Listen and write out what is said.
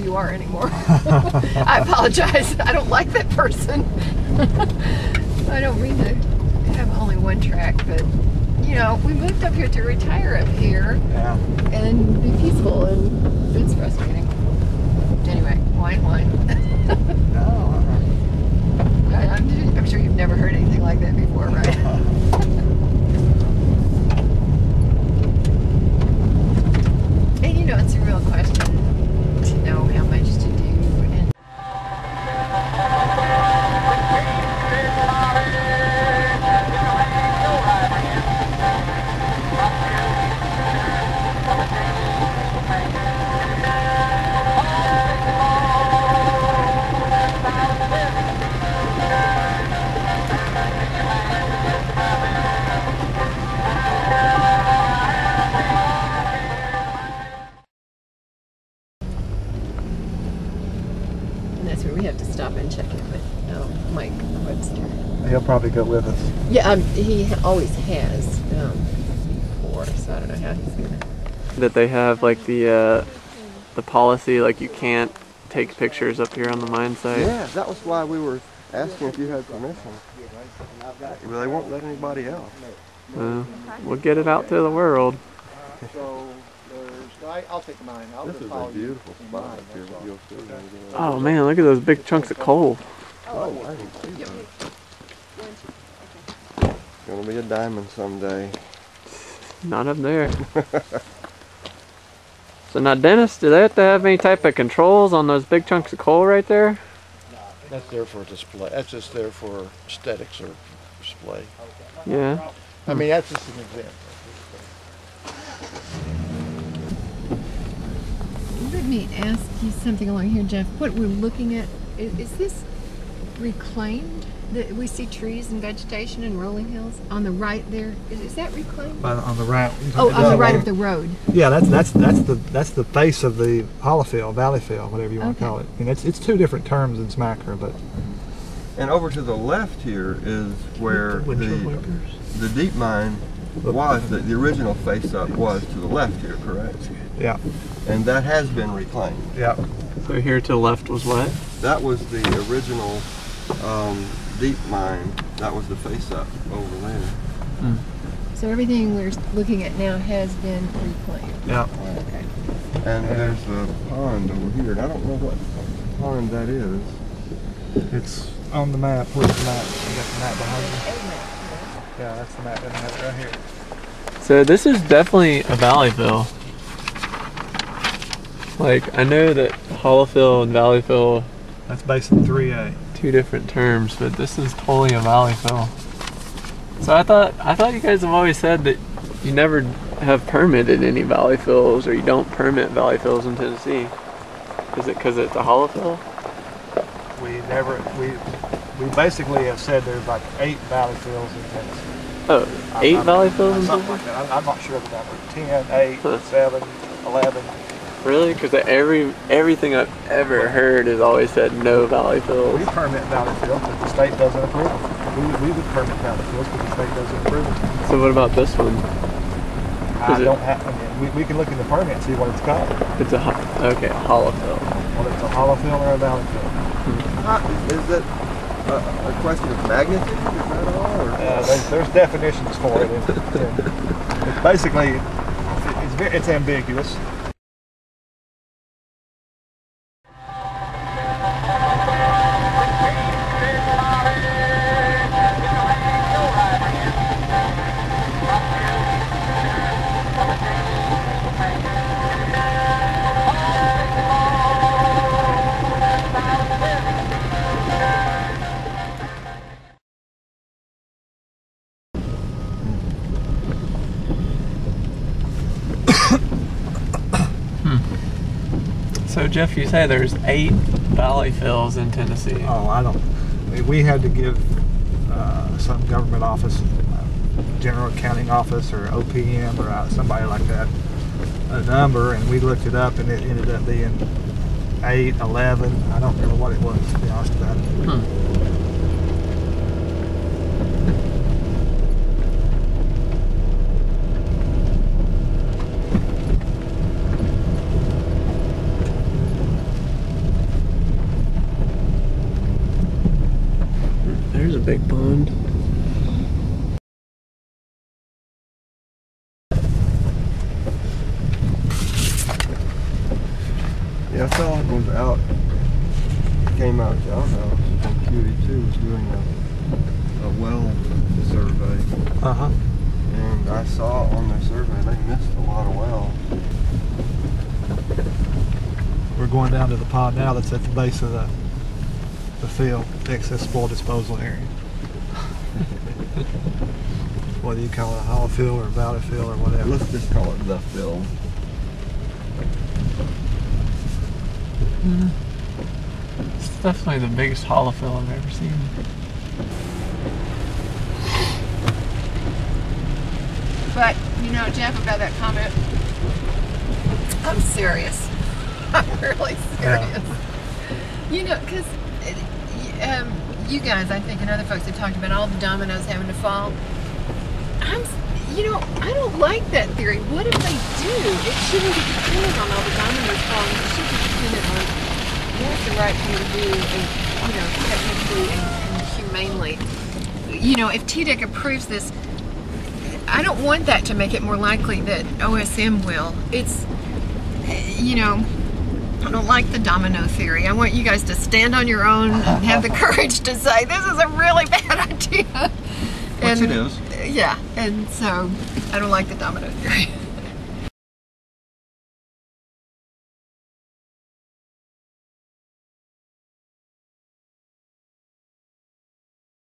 you are anymore. I apologize. I don't like that person. I don't mean to have only one track, but you know, we moved up here to retire up here and be peaceful, and it's frustrating. Anyway, wine. No. I'm sure you've never heard anything like that before, right? And you know, it's a real question to know how much to do. And that's where we have to stop and check in with Mike Webster. He'll probably go with us. Yeah, he always has before, so I don't know how he's gonna. That they have like the policy, like you can't take pictures up here on the mine site. Yeah, that was why we were asking if you had permission. Well, they won't let anybody else. We'll get it out to the world. I'll take mine. This is a beautiful spot up here. You'll see. Oh man, look at those big chunks of coal. Oh, I didn't see that. Gonna be a diamond someday. Not up there. So now, Dennis, do they have to have any type of controls on those big chunks of coal right there? That's there for display. That's just there for aesthetics or display. Yeah. I mean, that's just an example. Let me ask you something along here, Jeff. What we're looking at, is this reclaimed? We see trees and vegetation and rolling hills on the right there. Is that reclaimed? On the right. Oh, on the right of the road. Yeah, that's the face of the hollow field, valley field, whatever you want to call it. I mean, it's two different terms in Smacker, but. And over to the left here is where the deep mine was. The original face-up was to the left here, correct? Yeah. And that has been reclaimed. Yeah. So here to the left was what? That was the original deep mine. That was the face-up over there. So everything we're looking at now has been reclaimed. Yeah. Okay. And there's the pond over here. And I don't know what pond that is. It's on the map. Where's the map? You got the map behind you? Yeah, that's the map. Doesn't have it right here. So this is definitely a valleyfill. Like, I know that hollowfill and valleyfill, That's basin 3A. two different terms, but this is totally a valleyfill. So I thought you guys have always said that you never have permitted any valleyfills, or you don't permit valleyfills in Tennessee. Is it because it's a hollowfill? We basically have said there's like 8 valley fills in Tennessee. Oh, 8 valleyfills in Something Tennessee? like that. I'm not sure of the number. 10, 8, 7, 11. Really? Because everything I've ever heard has always said no valleyfills. We permit valley fills, but the state doesn't approve them. We would permit valley fills, but the state doesn't approve them. So what about this one? I don't have. I mean, we can look in the permit and see what it's called. It's a hollowfill. Whether it's a hollow fill or a valley fill. Is it a question of magnitude? Is that all? Or? There's definitions for it. It's basically it's ambiguous. So Jeff, you say there's 8 valleyfills in Tennessee. Oh, I don't. We had to give some government office, general accounting office, or OPM, or somebody like that, a number, and we looked it up, and it ended up being 8, 11. I don't remember what it was, to be honest about it. big pond. Yeah, I saw it was out. Came out to our house from QE2 was doing a well survey. Uh-huh. And I saw on their survey they missed a lot of wells. We're going down to the pond now that's at the base of the field, the excess spoil disposal area. Whether you call it a hollow field or valley field or whatever. Let's just call it the field. It's definitely the biggest hollow fill I've ever seen. But, you know, Jeff, about that comment, I'm serious. I'm really serious. You know, because you guys, I think, and other folks have talked about all the dominoes having to fall. I don't like that theory. What if they do? It shouldn't be dependent on all the dominoes falling. It should be dependent on what's the right thing to do, and technically and humanely. You know, if TDEC approves this, I don't want that to make it more likely that OSM will. It's, you know, I don't like the domino theory. I want you guys to stand on your own and have the courage to say, this is a really bad idea. Which it is. Yeah, and so I don't like the domino theory.